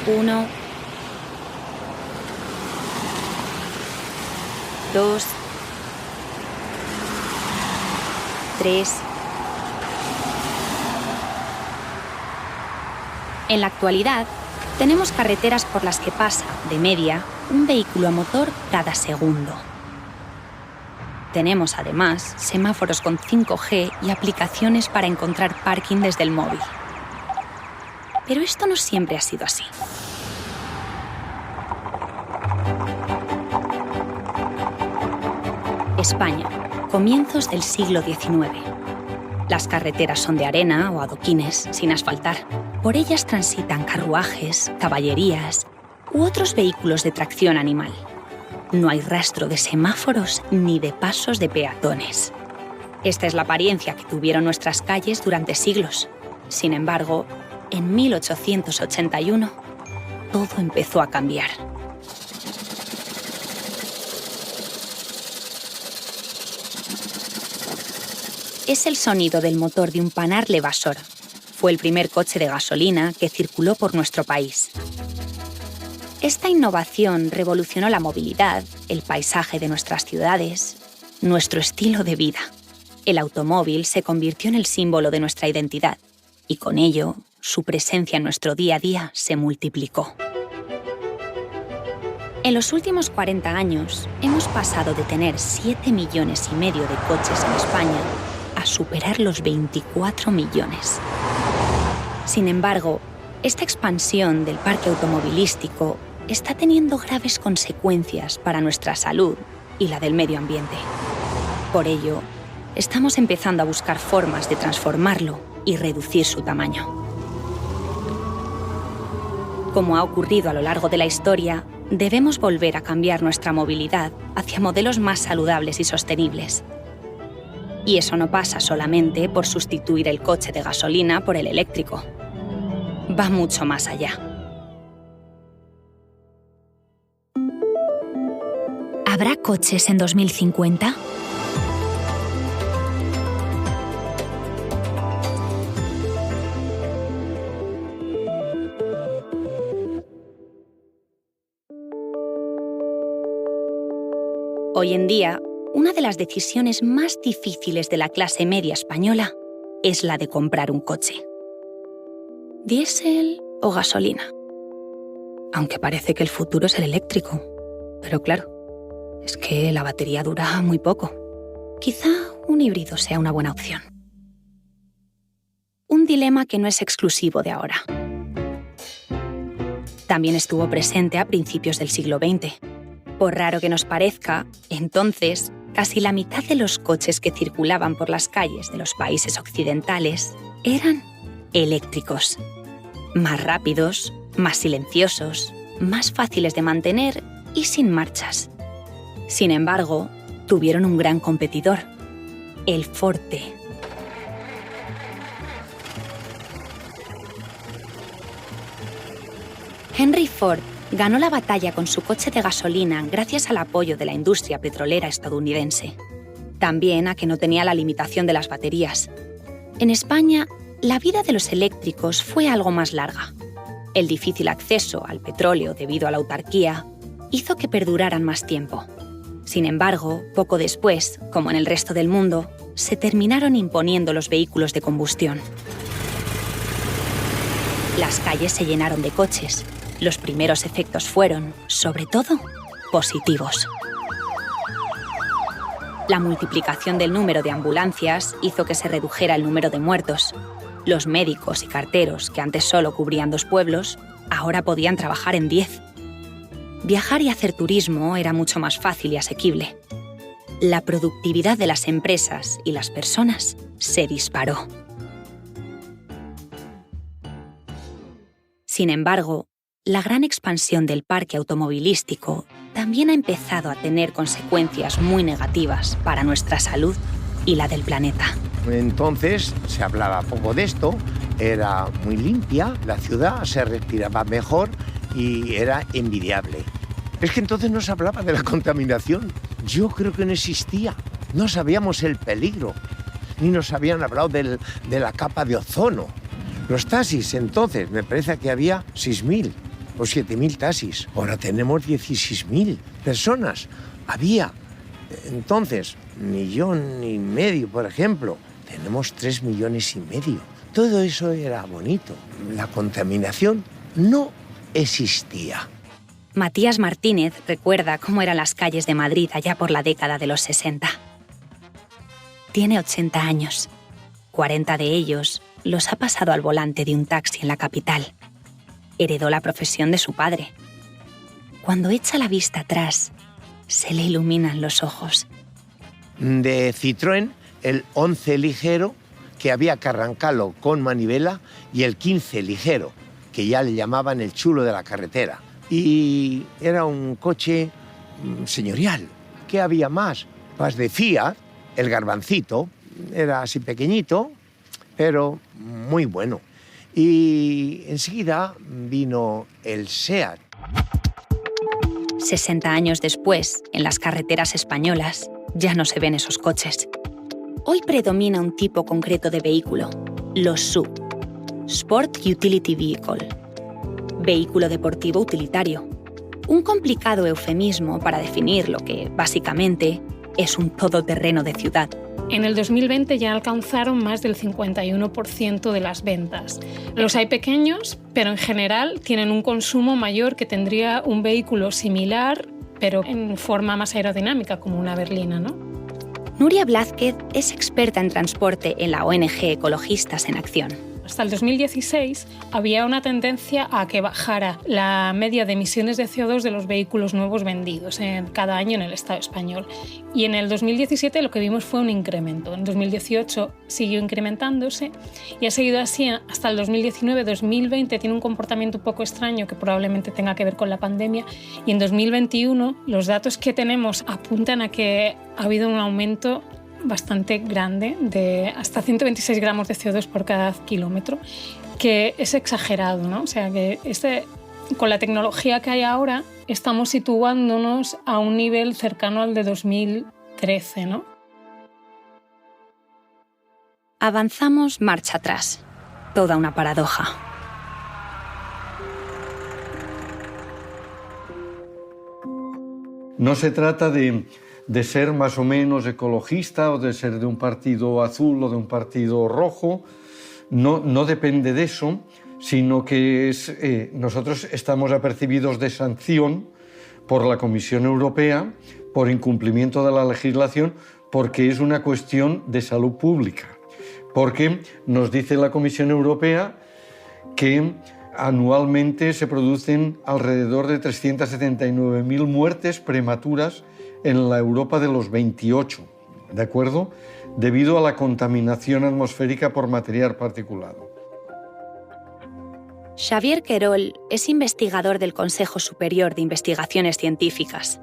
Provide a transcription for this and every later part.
1, 2, 3. En la actualidad, tenemos carreteras por las que pasa, de media, un vehículo a motor cada segundo. Tenemos, además, semáforos con 5G y aplicaciones para encontrar parking desde el móvil. Pero esto no siempre ha sido así. España, comienzos del siglo XIX. Las carreteras son de arena o adoquines, sin asfaltar. Por ellas transitan carruajes, caballerías u otros vehículos de tracción animal. No hay rastro de semáforos ni de pasos de peatones. Esta es la apariencia que tuvieron nuestras calles durante siglos. Sin embargo, en 1881, todo empezó a cambiar. Es el sonido del motor de un Panhard Levasseur. Fue el primer coche de gasolina que circuló por nuestro país. Esta innovación revolucionó la movilidad, el paisaje de nuestras ciudades, nuestro estilo de vida. El automóvil se convirtió en el símbolo de nuestra identidad y con ello, su presencia en nuestro día a día se multiplicó. En los últimos 40 años, hemos pasado de tener 7,5 millones de coches en España a superar los 24 millones. Sin embargo, esta expansión del parque automovilístico está teniendo graves consecuencias para nuestra salud y la del medio ambiente. Por ello, estamos empezando a buscar formas de transformarlo y reducir su tamaño. Como ha ocurrido a lo largo de la historia, debemos volver a cambiar nuestra movilidad hacia modelos más saludables y sostenibles. Y eso no pasa solamente por sustituir el coche de gasolina por el eléctrico. Va mucho más allá. ¿Habrá coches en 2050? Hoy en día, una de las decisiones más difíciles de la clase media española es la de comprar un coche. ¿Diésel o gasolina? Aunque parece que el futuro es el eléctrico. Pero claro, es que la batería dura muy poco. Quizá un híbrido sea una buena opción. Un dilema que no es exclusivo de ahora. También estuvo presente a principios del siglo XX. Por raro que nos parezca, entonces, casi la mitad de los coches que circulaban por las calles de los países occidentales eran eléctricos. Más rápidos, más silenciosos, más fáciles de mantener y sin marchas. Sin embargo, tuvieron un gran competidor, el Forte. Henry Ford ganó la batalla con su coche de gasolina gracias al apoyo de la industria petrolera estadounidense. También a que no tenía la limitación de las baterías. En España, la vida de los eléctricos fue algo más larga. El difícil acceso al petróleo debido a la autarquía hizo que perduraran más tiempo. Sin embargo, poco después, como en el resto del mundo, se terminaron imponiendo los vehículos de combustión. Las calles se llenaron de coches. Los primeros efectos fueron, sobre todo, positivos. La multiplicación del número de ambulancias hizo que se redujera el número de muertos. Los médicos y carteros, que antes solo cubrían 2 pueblos, ahora podían trabajar en 10. Viajar y hacer turismo era mucho más fácil y asequible. La productividad de las empresas y las personas se disparó. Sin embargo, la gran expansión del parque automovilístico también ha empezado a tener consecuencias muy negativas para nuestra salud y la del planeta. Entonces se hablaba poco de esto, era muy limpia, la ciudad se respiraba mejor y era envidiable. Es que entonces no se hablaba de la contaminación. Yo creo que no existía. No sabíamos el peligro. Ni nos habían hablado de la capa de ozono. Los taxis entonces, me parece que había 6.000. o 7.000 taxis. Ahora tenemos 16.000 personas. Había entonces 1,5 millones, por ejemplo. Tenemos 3,5 millones. Todo eso era bonito. La contaminación no existía. Matías Martínez recuerda cómo eran las calles de Madrid allá por la década de los 60. Tiene 80 años. 40 de ellos los ha pasado al volante de un taxi en la capital. Heredó la profesión de su padre. Cuando echa la vista atrás, se le iluminan los ojos. De Citroën, el 11 ligero, que había que arrancarlo con manivela, y el 15 ligero, que ya le llamaban el chulo de la carretera. Y era un coche señorial. ¿Qué había más? Pues de Fiat, el Garbancito, era así pequeñito, pero muy bueno. Y enseguida vino el SEAT. 60 años después, en las carreteras españolas, ya no se ven esos coches. Hoy predomina un tipo concreto de vehículo, los SUV, Sport Utility Vehicle, vehículo deportivo utilitario. Un complicado eufemismo para definir lo que, básicamente, es un todoterreno de ciudad. En el 2020 ya alcanzaron más del 51% de las ventas. Los hay pequeños, pero en general tienen un consumo mayor que tendría un vehículo similar, pero en forma más aerodinámica, como una berlina, ¿no? Nuria Blázquez es experta en transporte en la ONG Ecologistas en Acción. Hasta el 2016 había una tendencia a que bajara la media de emisiones de CO2 de los vehículos nuevos vendidos cada año en el Estado español. Y en el 2017 lo que vimos fue un incremento. En 2018 siguió incrementándose y ha seguido así hasta el 2019-2020. Tiene un comportamiento un poco extraño que probablemente tenga que ver con la pandemia. Y en 2021 los datos que tenemos apuntan a que ha habido un aumento bastante grande, de hasta 126 gramos de CO2 por cada kilómetro, que es exagerado, ¿no? O sea, que con la tecnología que hay ahora estamos situándonos a un nivel cercano al de 2013, ¿no? Avanzamos marcha atrás. Toda una paradoja. No se trata de ser más o menos ecologista o de ser de un partido azul o de un partido rojo. No depende de eso, sino que nosotros estamos apercibidos de sanción por la Comisión Europea por incumplimiento de la legislación, porque es una cuestión de salud pública. Porque nos dice la Comisión Europea que anualmente se producen alrededor de 379.000 muertes prematuras en la Europa de los 28, ¿de acuerdo? Debido a la contaminación atmosférica por material particulado. Xavier Querol es investigador del Consejo Superior de Investigaciones Científicas.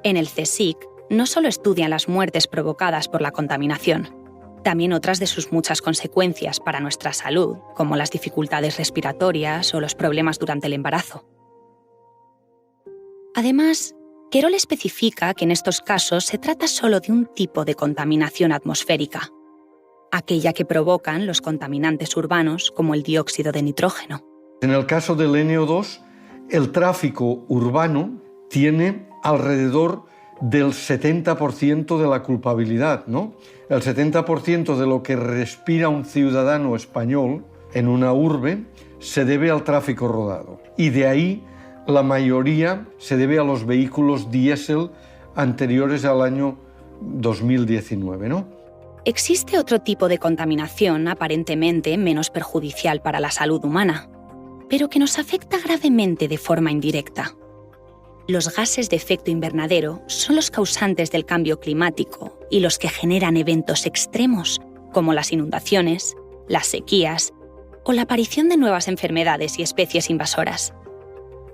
En el CSIC no solo estudian las muertes provocadas por la contaminación, también otras de sus muchas consecuencias para nuestra salud, como las dificultades respiratorias o los problemas durante el embarazo. Además, Querol especifica que en estos casos se trata solo de un tipo de contaminación atmosférica, aquella que provocan los contaminantes urbanos como el dióxido de nitrógeno. En el caso del NO2, el tráfico urbano tiene alrededor del 70% de la culpabilidad, ¿no? El 70% de lo que respira un ciudadano español en una urbe se debe al tráfico rodado. Y de ahí la mayoría se debe a los vehículos diésel anteriores al año 2019, ¿no? Existe otro tipo de contaminación aparentemente menos perjudicial para la salud humana, pero que nos afecta gravemente de forma indirecta. Los gases de efecto invernadero son los causantes del cambio climático y los que generan eventos extremos como las inundaciones, las sequías o la aparición de nuevas enfermedades y especies invasoras.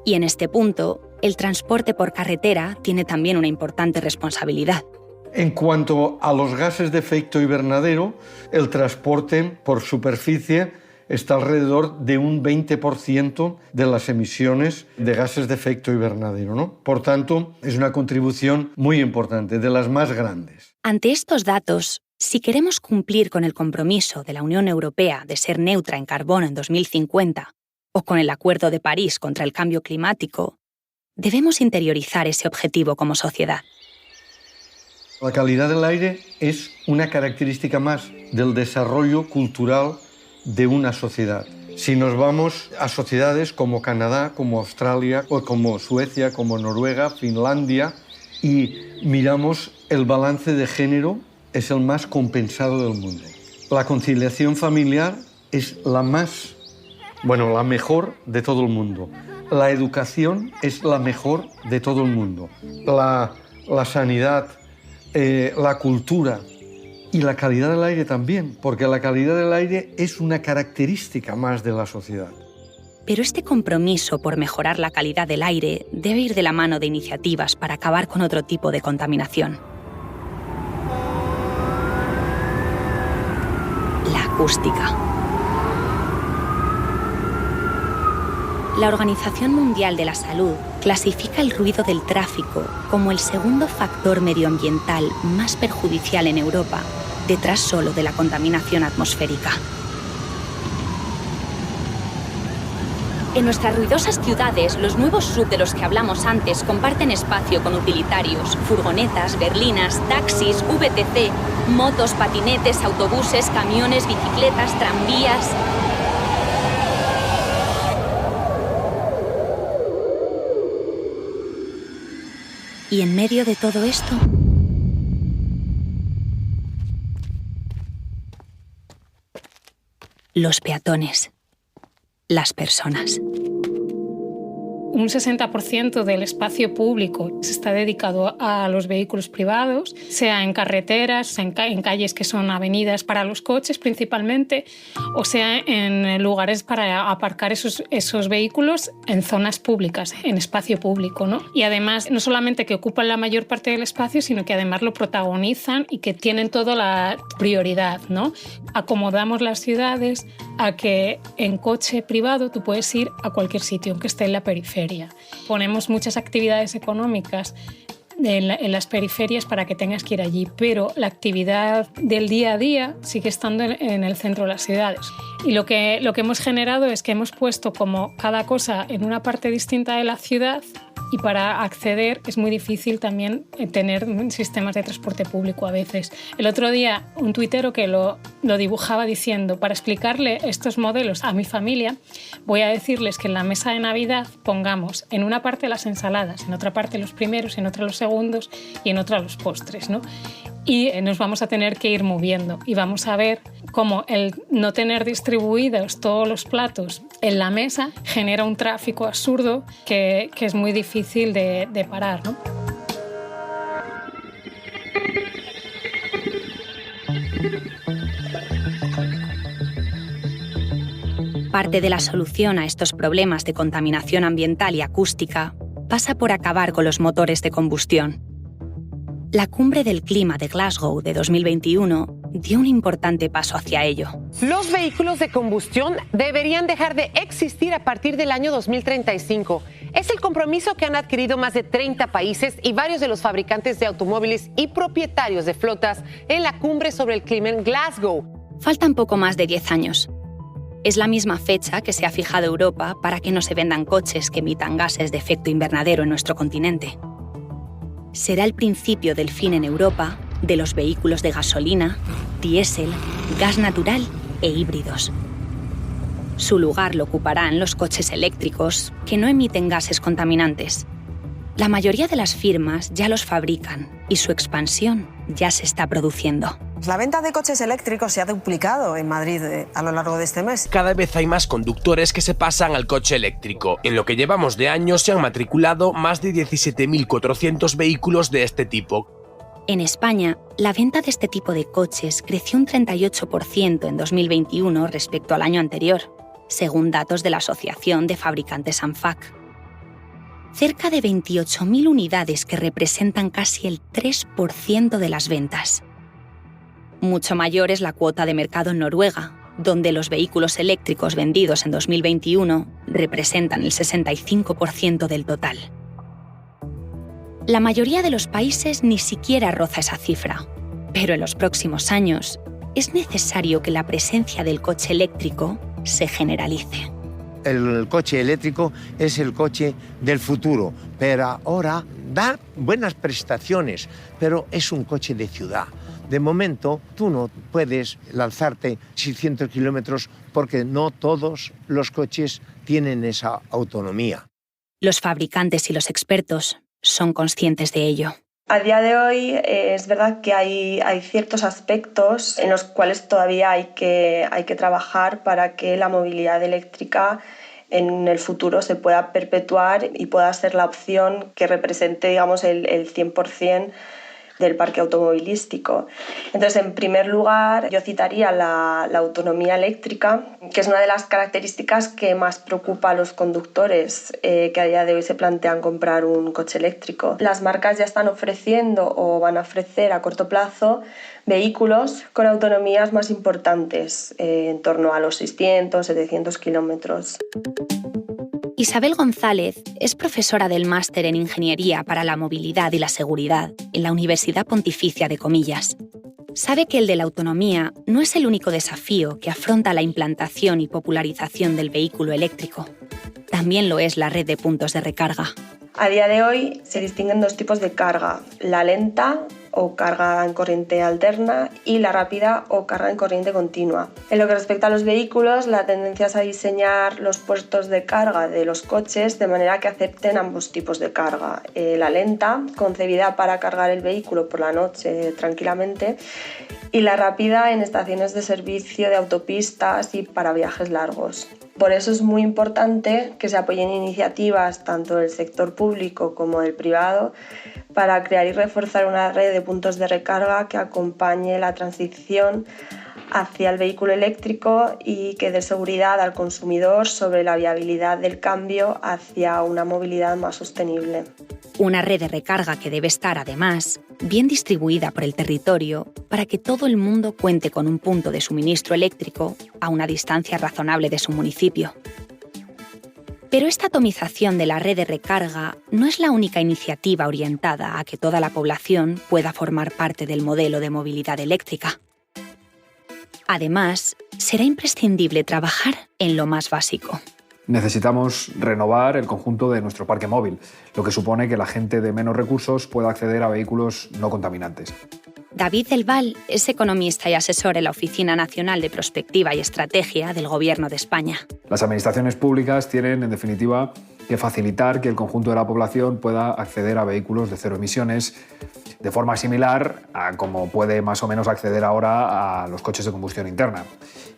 Y en este punto, el transporte por carretera tiene también una importante responsabilidad. En cuanto a los gases de efecto invernadero, el transporte por superficie está alrededor de un 20% de las emisiones de gases de efecto invernadero, ¿no? Por tanto, es una contribución muy importante, de las más grandes. Ante estos datos, si queremos cumplir con el compromiso de la Unión Europea de ser neutra en carbono en 2050, o con el Acuerdo de París contra el cambio climático, debemos interiorizar ese objetivo como sociedad. La calidad del aire es una característica más del desarrollo cultural de una sociedad. Si nos vamos a sociedades como Canadá, como Australia, o como Suecia, como Noruega, Finlandia, y miramos el balance de género, es el más compensado del mundo. La conciliación familiar es la mejor de todo el mundo. La educación es la mejor de todo el mundo. La sanidad, la cultura y la calidad del aire también, porque la calidad del aire es una característica más de la sociedad. Pero este compromiso por mejorar la calidad del aire debe ir de la mano de iniciativas para acabar con otro tipo de contaminación. La acústica. La Organización Mundial de la Salud clasifica el ruido del tráfico como el segundo factor medioambiental más perjudicial en Europa, detrás solo de la contaminación atmosférica. En nuestras ruidosas ciudades, los nuevos sub de los que hablamos antes comparten espacio con utilitarios, furgonetas, berlinas, taxis, VTC, motos, patinetes, autobuses, camiones, bicicletas, tranvías. Y en medio de todo esto, los peatones, las personas. Un 60% del espacio público se está dedicado a los vehículos privados, sea en carreteras, en calles que son avenidas para los coches principalmente, o sea en lugares para aparcar esos vehículos en zonas públicas, en espacio público, ¿no? Y además, no solamente que ocupan la mayor parte del espacio, sino que además lo protagonizan y que tienen toda la prioridad, ¿no? Acomodamos las ciudades a que en coche privado tú puedes ir a cualquier sitio, aunque esté en la periferia. Ponemos muchas actividades económicas en las periferias para que tengas que ir allí, pero la actividad del día a día sigue estando en el centro de las ciudades. Y lo que hemos generado es que hemos puesto como cada cosa en una parte distinta de la ciudad, y para acceder es muy difícil también tener sistemas de transporte público a veces. El otro día un tuitero que lo dibujaba diciendo: para explicarle estos modelos a mi familia, voy a decirles que en la mesa de Navidad pongamos en una parte las ensaladas, en otra parte los primeros, en otra los segundos y en otra los postres, ¿no? Y nos vamos a tener que ir moviendo y vamos a ver cómo el no tener distribuidos todos los platos en la mesa genera un tráfico absurdo que es muy difícil de parar, ¿no? Parte de la solución a estos problemas de contaminación ambiental y acústica pasa por acabar con los motores de combustión. La Cumbre del Clima de Glasgow de 2021 dio un importante paso hacia ello. Los vehículos de combustión deberían dejar de existir a partir del año 2035. Es el compromiso que han adquirido más de 30 países y varios de los fabricantes de automóviles y propietarios de flotas en la Cumbre sobre el Clima en Glasgow. Faltan poco más de 10 años. Es la misma fecha que se ha fijado Europa para que no se vendan coches que emitan gases de efecto invernadero en nuestro continente. Será el principio del fin en Europa de los vehículos de gasolina, diésel, gas natural e híbridos. Su lugar lo ocuparán los coches eléctricos que no emiten gases contaminantes. La mayoría de las firmas ya los fabrican y su expansión ya se está produciendo. La venta de coches eléctricos se ha duplicado en Madrid a lo largo de este mes. Cada vez hay más conductores que se pasan al coche eléctrico. En lo que llevamos de año se han matriculado más de 17.400 vehículos de este tipo. En España, la venta de este tipo de coches creció un 38% en 2021 respecto al año anterior, según datos de la Asociación de Fabricantes ANFAC. Cerca de 28.000 unidades que representan casi el 3% de las ventas. Mucho mayor es la cuota de mercado en Noruega, donde los vehículos eléctricos vendidos en 2021 representan el 65% del total. La mayoría de los países ni siquiera roza esa cifra, pero en los próximos años es necesario que la presencia del coche eléctrico se generalice. el coche eléctrico es el coche del futuro, pero ahora da buenas prestaciones, pero es un coche de ciudad. De momento, tú no puedes lanzarte 600 kilómetros porque no todos los coches tienen esa autonomía. Los fabricantes y los expertos son conscientes de ello. A día de hoy es verdad que hay ciertos aspectos en los cuales todavía hay que trabajar para que la movilidad eléctrica en el futuro se pueda perpetuar y pueda ser la opción que represente, digamos, el 100% del parque automovilístico. Entonces, en primer lugar, yo citaría la autonomía eléctrica, que es una de las características que más preocupa a los conductores que a día de hoy se plantean comprar un coche eléctrico. Las marcas ya están ofreciendo o van a ofrecer a corto plazo vehículos con autonomías más importantes, en torno a los 600, 700 kilómetros. Isabel González es profesora del Máster en Ingeniería para la Movilidad y la Seguridad en la Universidad Pontificia de Comillas. Sabe que el de la autonomía no es el único desafío que afronta la implantación y popularización del vehículo eléctrico. También lo es la red de puntos de recarga. A día de hoy se distinguen dos tipos de carga, la lenta o carga en corriente alterna y la rápida o carga en corriente continua. En lo que respecta a los vehículos, la tendencia es a diseñar los puestos de carga de los coches de manera que acepten ambos tipos de carga. La lenta, concebida para cargar el vehículo por la noche tranquilamente, y la rápida en estaciones de servicio de autopistas y para viajes largos. Por eso es muy importante que se apoyen iniciativas tanto del sector público como del privado para crear y reforzar una red de puntos de recarga que acompañe la transición hacia el vehículo eléctrico y que dé seguridad al consumidor sobre la viabilidad del cambio hacia una movilidad más sostenible. Una red de recarga que debe estar, además, bien distribuida por el territorio para que todo el mundo cuente con un punto de suministro eléctrico a una distancia razonable de su municipio. Pero esta atomización de la red de recarga no es la única iniciativa orientada a que toda la población pueda formar parte del modelo de movilidad eléctrica. Además, será imprescindible trabajar en lo más básico. Necesitamos renovar el conjunto de nuestro parque móvil, lo que supone que la gente de menos recursos pueda acceder a vehículos no contaminantes. David Del Val es economista y asesor en la Oficina Nacional de Prospectiva y Estrategia del Gobierno de España. Las administraciones públicas tienen, en definitiva, que facilitar que el conjunto de la población pueda acceder a vehículos de cero emisiones de forma similar a como puede más o menos acceder ahora a los coches de combustión interna.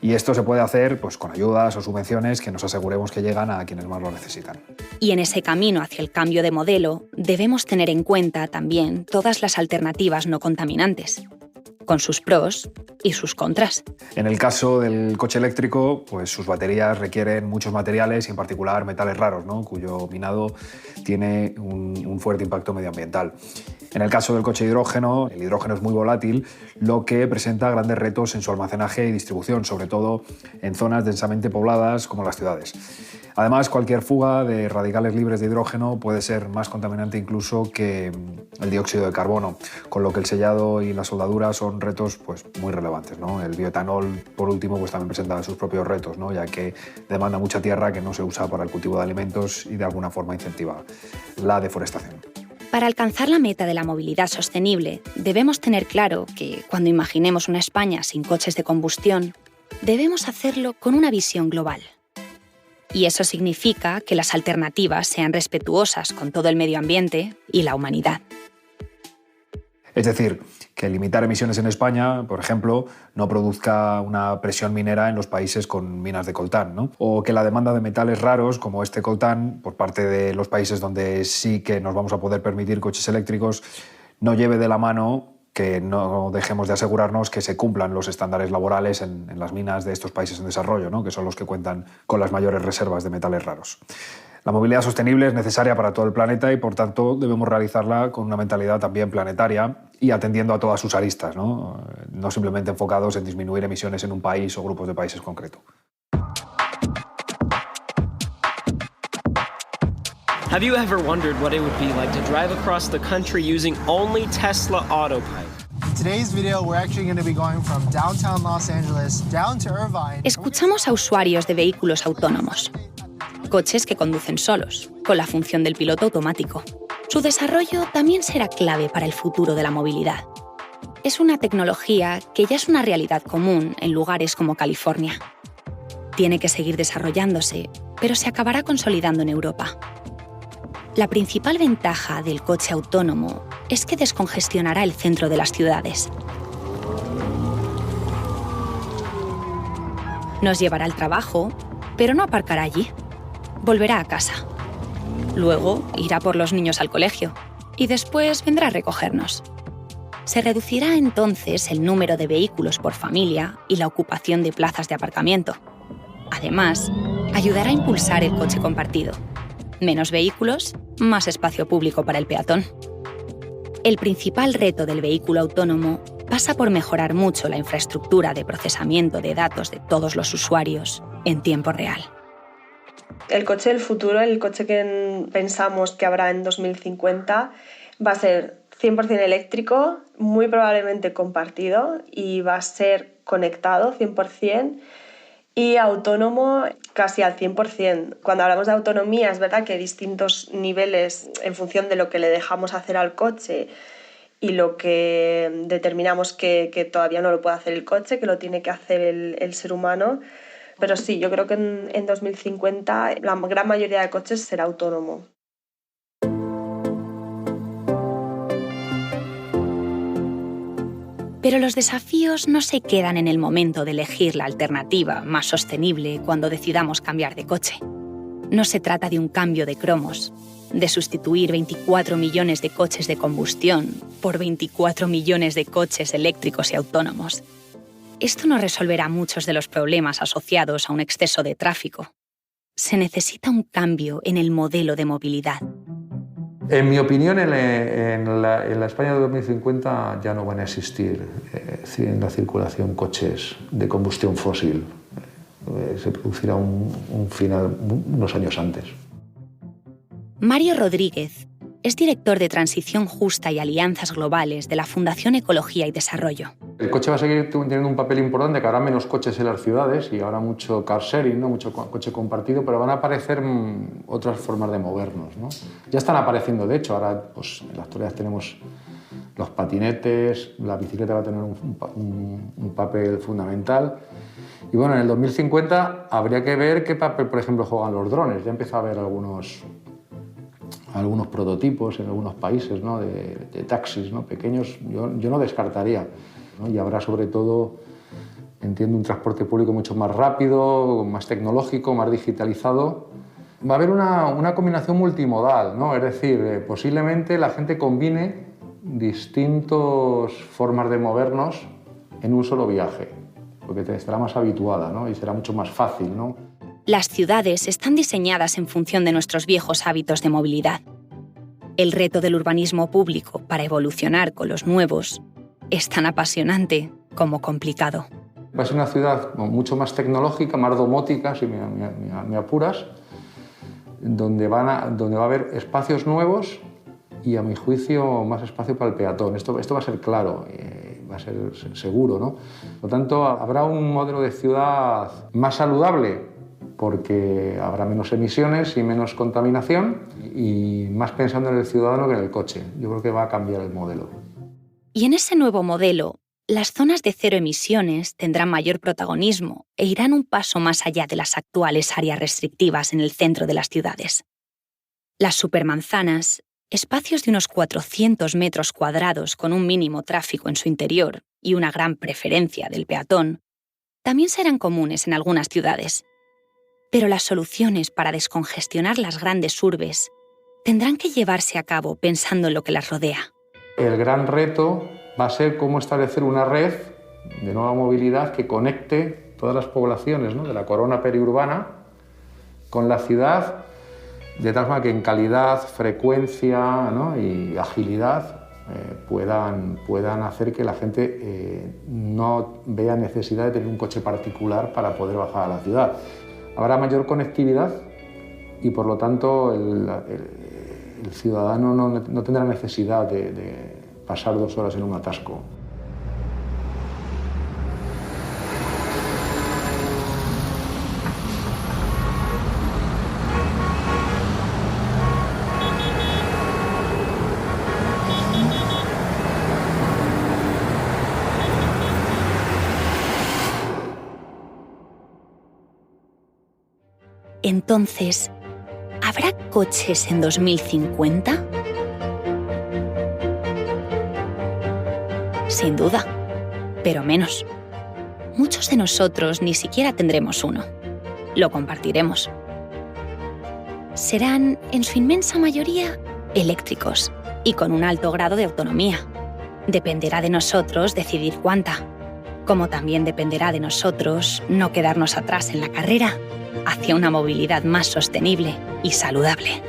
Y esto se puede hacer pues, con ayudas o subvenciones que nos aseguremos que llegan a quienes más lo necesitan. Y en ese camino hacia el cambio de modelo debemos tener en cuenta también todas las alternativas no contaminantes, con sus pros y sus contras. En el caso del coche eléctrico, pues sus baterías requieren muchos materiales y en particular metales raros, ¿no? Cuyo minado tiene un fuerte impacto medioambiental. En el caso del coche de hidrógeno, el hidrógeno es muy volátil, lo que presenta grandes retos en su almacenaje y distribución, sobre todo en zonas densamente pobladas como las ciudades. Además, cualquier fuga de radicales libres de hidrógeno puede ser más contaminante incluso que el dióxido de carbono, con lo que el sellado y la soldadura son retos pues, muy relevantes, ¿no? El bioetanol, por último, pues, también presenta sus propios retos, ¿no? Ya que demanda mucha tierra que no se usa para el cultivo de alimentos y de alguna forma incentiva la deforestación. Para alcanzar la meta de la movilidad sostenible, debemos tener claro que, cuando imaginemos una España sin coches de combustión, debemos hacerlo con una visión global. Y eso significa que las alternativas sean respetuosas con todo el medio ambiente y la humanidad. Es decir, que limitar emisiones en España, por ejemplo, no produzca una presión minera en los países con minas de coltán, ¿no? O que la demanda de metales raros, como este coltán, por parte de los países donde sí que nos vamos a poder permitir coches eléctricos, no lleve de la mano que no dejemos de asegurarnos que se cumplan los estándares laborales en las minas de estos países en desarrollo, ¿no? Que son los que cuentan con las mayores reservas de metales raros. La movilidad sostenible es necesaria para todo el planeta y, por tanto, debemos realizarla con una mentalidad también planetaria y atendiendo a todas sus aristas, ¿no? No simplemente enfocados en disminuir emisiones en un país o grupos de países concretos. Have you ever wondered what it would be like to drive across the country using only Tesla Autopilot? In today's video, we're actually going to be going from downtown Los Angeles down to Irvine. Escuchamos a usuarios de vehículos autónomos. coches que conducen solos, con la función del piloto automático. Su desarrollo también será clave para el futuro de la movilidad. Es una tecnología que ya es una realidad común en lugares como California. Tiene que seguir desarrollándose, pero se acabará consolidando en Europa. La principal ventaja del coche autónomo es que descongestionará el centro de las ciudades. Nos llevará al trabajo, pero no aparcará allí. Volverá a casa. Luego irá por los niños al colegio y después vendrá a recogernos. Se reducirá entonces el número de vehículos por familia y la ocupación de plazas de aparcamiento. Además, ayudará a impulsar el coche compartido. Menos vehículos, más espacio público para el peatón. El principal reto del vehículo autónomo pasa por mejorar mucho la infraestructura de procesamiento de datos de todos los usuarios en tiempo real. El coche del futuro, el coche que pensamos que habrá en 2050, va a ser 100% eléctrico, muy probablemente compartido, y va a ser conectado 100%. Y autónomo casi al 100%. Cuando hablamos de autonomía, es verdad que hay distintos niveles en función de lo que le dejamos hacer al coche y lo que determinamos que todavía no lo puede hacer el coche, que lo tiene que hacer el ser humano. Pero sí, yo creo que en 2050 la gran mayoría de coches será autónomo. Pero los desafíos no se quedan en el momento de elegir la alternativa más sostenible cuando decidamos cambiar de coche. No se trata de un cambio de cromos, de sustituir 24 millones de coches de combustión por 24 millones de coches eléctricos y autónomos. Esto no resolverá muchos de los problemas asociados a un exceso de tráfico. Se necesita un cambio en el modelo de movilidad. En mi opinión, en la España de 2050 ya no van a existir en la circulación coches de combustión fósil. Se producirá un final unos años antes. Mario Rodríguez es director de Transición Justa y Alianzas Globales de la Fundación Ecología y Desarrollo. El coche va a seguir teniendo un papel importante, que habrá menos coches en las ciudades y habrá mucho car sharing, ¿no? Mucho coche compartido, pero van a aparecer otras formas de movernos, ¿no? Ya están apareciendo, de hecho, ahora pues, en la actualidad tenemos los patinetes, la bicicleta va a tener un papel fundamental. Y bueno, en el 2050 habría que ver qué papel, por ejemplo, juegan los drones. Ya empieza a haber algunos prototipos en algunos países, ¿no? de taxis, ¿no? Pequeños. Yo no descartaría, ¿no? Y habrá sobre todo, entiendo, un transporte público mucho más rápido, más tecnológico, más digitalizado. Va a haber una combinación multimodal, ¿no? Es decir, posiblemente la gente combine distintas formas de movernos en un solo viaje, porque estará más habituada, ¿no? Y será mucho más fácil, ¿no? Las ciudades están diseñadas en función de nuestros viejos hábitos de movilidad. El reto del urbanismo público para evolucionar con los nuevos es tan apasionante como complicado. Va a ser una ciudad mucho más tecnológica, más domótica, si me apuras, donde va a haber espacios nuevos y, a mi juicio, más espacio para el peatón. Esto va a ser claro, va a ser seguro, ¿no? Por lo tanto, habrá un modelo de ciudad más saludable, porque habrá menos emisiones y menos contaminación, y más pensando en el ciudadano que en el coche. Yo creo que va a cambiar el modelo. Y en ese nuevo modelo, las zonas de cero emisiones tendrán mayor protagonismo e irán un paso más allá de las actuales áreas restrictivas en el centro de las ciudades. Las supermanzanas, espacios de unos 400 metros cuadrados con un mínimo tráfico en su interior y una gran preferencia del peatón, también serán comunes en algunas ciudades. Pero las soluciones para descongestionar las grandes urbes tendrán que llevarse a cabo pensando en lo que las rodea. El gran reto va a ser cómo establecer una red de nueva movilidad que conecte todas las poblaciones, ¿no? de la corona periurbana con la ciudad, de tal forma que en calidad, frecuencia, ¿no? y agilidad puedan hacer que la gente no vea necesidad de tener un coche particular para poder bajar a la ciudad. Habrá mayor conectividad y, por lo tanto, el ciudadano no tendrá necesidad de pasar 2 horas en un atasco. Entonces, ¿habrá coches en 2050? Sin duda, pero menos. Muchos de nosotros ni siquiera tendremos uno. Lo compartiremos. Serán, en su inmensa mayoría, eléctricos y con un alto grado de autonomía. Dependerá de nosotros decidir cuánta, como también dependerá de nosotros no quedarnos atrás en la carrera hacia una movilidad más sostenible y saludable.